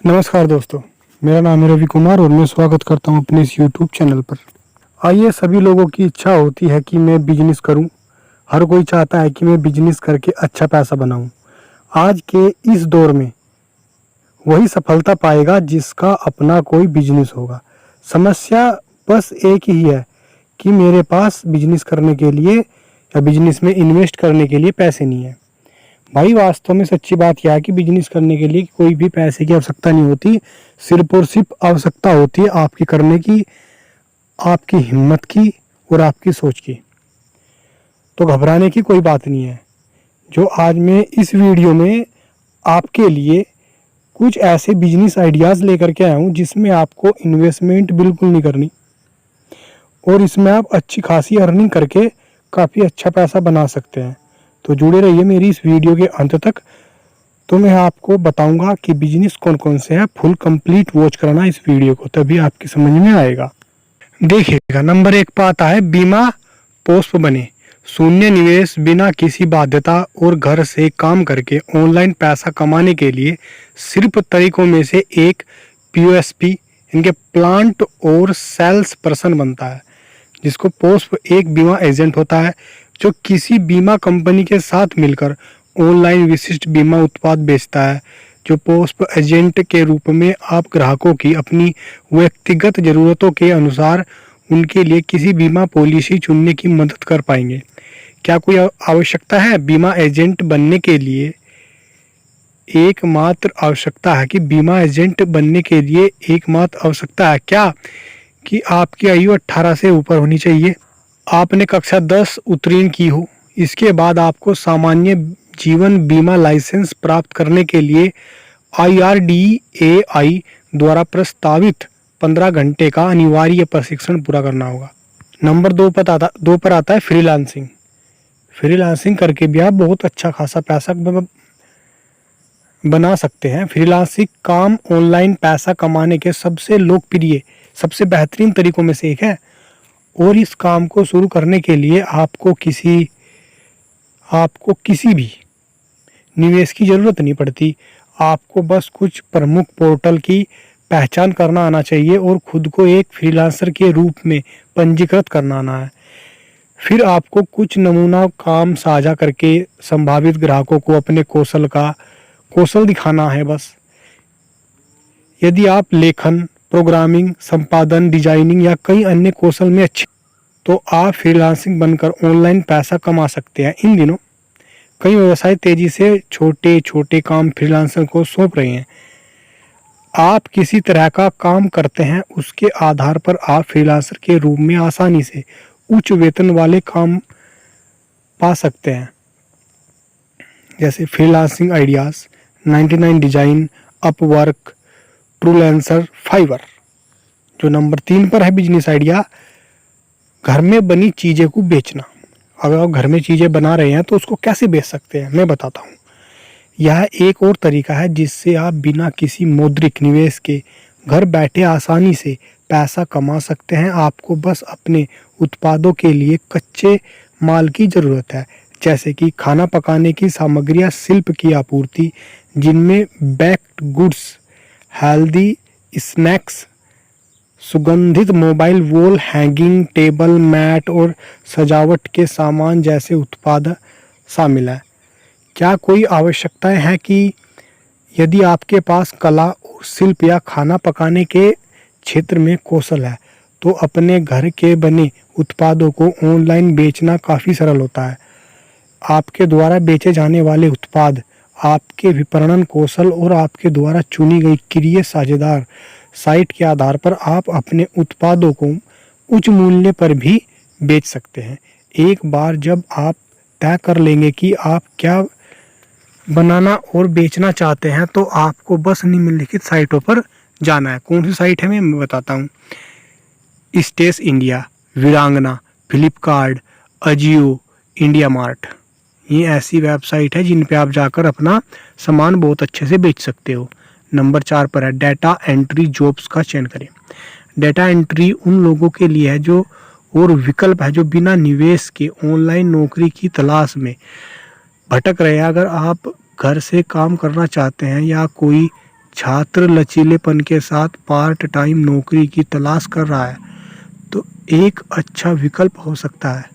नमस्कार दोस्तों, मेरा नाम है रवि कुमार और मैं स्वागत करता हूं अपने इस यूट्यूब चैनल पर। आइए, सभी लोगों की इच्छा होती है कि मैं बिजनेस करूं। हर कोई चाहता है कि मैं बिजनेस करके अच्छा पैसा बनाऊं। आज के इस दौर में वही सफलता पाएगा जिसका अपना कोई बिजनेस होगा। समस्या बस एक ही है कि मेरे पास बिजनेस करने के लिए या बिजनेस में इन्वेस्ट करने के लिए पैसे नहीं है। भाई, वास्तव में सच्ची बात यह है कि बिजनेस करने के लिए कोई भी पैसे की आवश्यकता नहीं होती। सिर्फ और सिर्फ आवश्यकता होती है आपकी करने की, आपकी हिम्मत की और आपकी सोच की। तो घबराने की कोई बात नहीं है। जो आज मैं इस वीडियो में आपके लिए कुछ ऐसे बिजनेस आइडियाज़ लेकर के आया हूँ जिसमें आपको इन्वेस्टमेंट बिल्कुल नहीं करनी और इसमें आप अच्छी खासी अर्निंग करके काफ़ी अच्छा पैसा बना सकते हैं। तो जुड़े रहिए मेरी इस वीडियो के अंत तक। तो मैं आपको बताऊंगा कि बिजनेस कौन कौन से हैं। फुल कंप्लीट वॉच करना इस वीडियो को, तभी आपकी समझ में आएगा। देखिएगा, नंबर 1 पर आता है बीमा पोस्ट बने। शून्य निवेश, बिना किसी बाध्यता और घर से काम करके ऑनलाइन पैसा कमाने के लिए सिर्फ तरीकों में से एक पीओएसपी इनके प्लांट और सेल्स पर्सन बनता है, जिसको पोस्ट एक बीमा एजेंट होता है जो किसी बीमा कंपनी के साथ मिलकर ऑनलाइन विशिष्ट बीमा उत्पाद बेचता है। जो पोस्ट एजेंट के रूप में आप ग्राहकों की अपनी व्यक्तिगत ज़रूरतों के अनुसार उनके लिए किसी बीमा पॉलिसी चुनने की मदद कर पाएंगे। क्या कोई आवश्यकता है बीमा एजेंट बनने के लिए? एकमात्र आवश्यकता है कि बीमा एजेंट बनने के लिए एकमात्र आवश्यकता है क्या कि आपकी आयु 18 से ऊपर होनी चाहिए, आपने कक्षा 10 उत्तीर्ण की हो। इसके बाद आपको सामान्य जीवन बीमा लाइसेंस प्राप्त करने के लिए IRDAI द्वारा प्रस्तावित 15 घंटे का अनिवार्य प्रशिक्षण पूरा करना होगा। नंबर 2 पर आता है फ्रीलांसिंग। फ्रीलांसिंग करके भी आप बहुत अच्छा खासा पैसा बना सकते हैं। फ्रीलांसिंग काम ऑनलाइन पैसा कमाने के सबसे लोकप्रिय, सबसे बेहतरीन तरीकों में से एक है और इस काम को शुरू करने के लिए आपको किसी भी निवेश की ज़रूरत नहीं पड़ती। आपको बस कुछ प्रमुख पोर्टल की पहचान करना आना चाहिए और खुद को एक फ्रीलांसर के रूप में पंजीकृत करना आना है। फिर आपको कुछ नमूना काम साझा करके संभावित ग्राहकों को अपने कौशल दिखाना है बस। यदि आप लेखन, प्रोग्रामिंग, संपादन, डिजाइनिंग या कई अन्य कौशल में अच्छे, तो आप फ्रीलांसिंग बनकर ऑनलाइन पैसा कमा सकते हैं। इन दिनों कई व्यवसाय तेजी से छोटे छोटे काम फ्रीलांसर को सौंप रहे हैं। आप किसी तरह का काम करते हैं, उसके आधार पर आप फ्रीलांसर के रूप में आसानी से उच्च वेतन वाले काम पा सकते हैं, जैसे freelancing ideas, 99 design, Upwork, Truelancer, Fiverr. जो नंबर 3 पर है बिजनेस आइडिया, घर में बनी चीज़ें को बेचना। अगर आप घर में चीज़ें बना रहे हैं तो उसको कैसे बेच सकते हैं, मैं बताता हूँ। यह एक और तरीका है जिससे आप बिना किसी मौद्रिक निवेश के घर बैठे आसानी से पैसा कमा सकते हैं। आपको बस अपने उत्पादों के लिए कच्चे माल की ज़रूरत है, जैसे कि खाना पकाने की सामग्री या शिल्प की आपूर्ति, जिनमें बेक्ड गुड्स, हेल्दी स्नैक्स, सुगंधित mobile wall hanging, table mat और सजावट के सामान जैसे उत्पाद शामिल हैं। क्या कोई आवश्यकताएं हैं कि यदि आपके पास कला और शिल्प या खाना पकाने के क्षेत्र में कौशल है, तो अपने घर के बने उत्पादों को ऑनलाइन बेचना काफ़ी सरल होता है। आपके द्वारा बेचे जाने वाले उत्पाद आपके विपणन कौशल और आपके द्वारा चुनी गई क्रिय साझेदार साइट के आधार पर आप अपने उत्पादों को उच्च मूल्य पर भी बेच सकते हैं। एक बार जब आप तय कर लेंगे कि आप क्या बनाना और बेचना चाहते हैं, तो आपको बस निम्नलिखित साइटों पर जाना है। कौन सी साइट है मैं बताता हूँ। स्टेश इंडिया, वीरांगना, फ्लिपकार्ट, अजियो, इंडिया मार्ट। ये ऐसी वेबसाइट है जिन पे आप जाकर अपना सामान बहुत अच्छे से बेच सकते हो। नंबर 4 पर है डाटा एंट्री जॉब्स का चयन करें। डाटा एंट्री उन लोगों के लिए है जो और विकल्प है जो बिना निवेश के ऑनलाइन नौकरी की तलाश में भटक रहे हैं। अगर आप घर से काम करना चाहते हैं या कोई छात्र लचीलेपन के साथ पार्ट टाइम नौकरी की तलाश कर रहा है तो एक अच्छा विकल्प हो सकता है।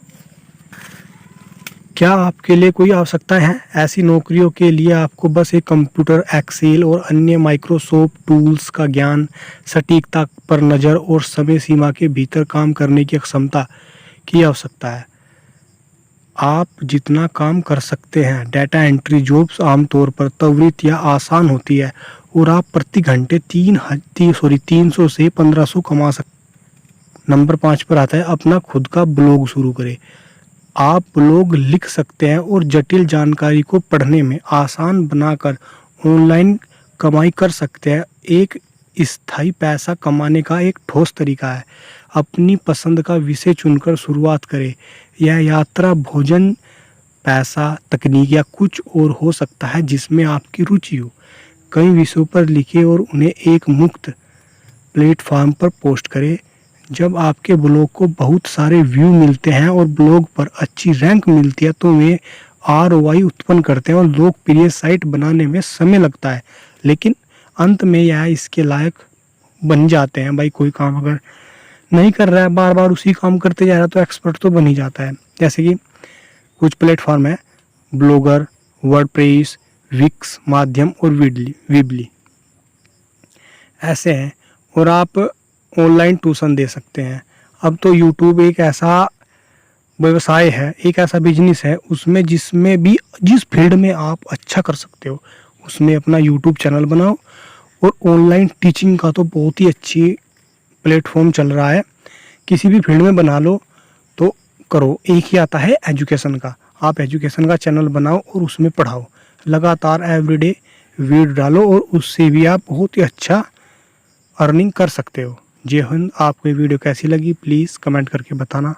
क्या आपके लिए कोई आवश्यकताएं हैं? ऐसी नौकरियों के लिए आपको बस एक कंप्यूटर, एक्सेल और अन्य माइक्रोसॉफ्ट टूल्स का ज्ञान, सटीकता पर नज़र और समय सीमा के भीतर काम करने की क्षमता की आवश्यकता है। आप जितना काम कर सकते हैं। डाटा एंट्री जॉब्स आमतौर पर त्वरित या आसान होती है और आप प्रति घंटे 300 से 1500 कमा सकते। नंबर 5 पर आता है अपना खुद का ब्लॉग शुरू करें। आप ब्लॉग लिख सकते हैं और जटिल जानकारी को पढ़ने में आसान बनाकर ऑनलाइन कमाई कर सकते हैं। एक स्थायी पैसा कमाने का एक ठोस तरीका है। अपनी पसंद का विषय चुनकर शुरुआत करें। यह यात्रा, भोजन, पैसा, तकनीक या कुछ और हो सकता है जिसमें आपकी रुचि हो। कई विषयों पर लिखें और उन्हें एक मुक्त प्लेटफॉर्म पर पोस्ट करें। जब आपके ब्लॉग को बहुत सारे व्यू मिलते हैं और ब्लॉग पर अच्छी रैंक मिलती है तो वे ROI उत्पन्न करते हैं और लोकप्रिय साइट बनाने में समय लगता है, लेकिन अंत में यह इसके लायक बन जाते हैं। भाई कोई काम अगर नहीं कर रहा है, बार बार उसी काम करते जा रहा है तो एक्सपर्ट तो बन ही जाता है। जैसे कि कुछ प्लेटफॉर्म है, ब्लॉगर, वर्डप्रेस, विक्स, माध्यम और वीबली ऐसे हैं। और आप ऑनलाइन ट्यूशन दे सकते हैं। अब तो यूट्यूब एक ऐसा व्यवसाय है, एक ऐसा बिजनेस है उसमें जिसमें भी जिस फील्ड में आप अच्छा कर सकते हो उसमें अपना यूट्यूब चैनल बनाओ। और ऑनलाइन टीचिंग का तो बहुत ही अच्छी प्लेटफॉर्म चल रहा है, किसी भी फील्ड में बना लो तो करो। एक ही आता है एजुकेशन का, आप एजुकेशन का चैनल बनाओ और उसमें पढ़ाओ, लगातार एवरीडे वीडियो डालो और उससे भी आप बहुत ही अच्छा अर्निंग कर सकते हो। जय हिंद। आपको ये वीडियो कैसी लगी प्लीज़ कमेंट करके बताना।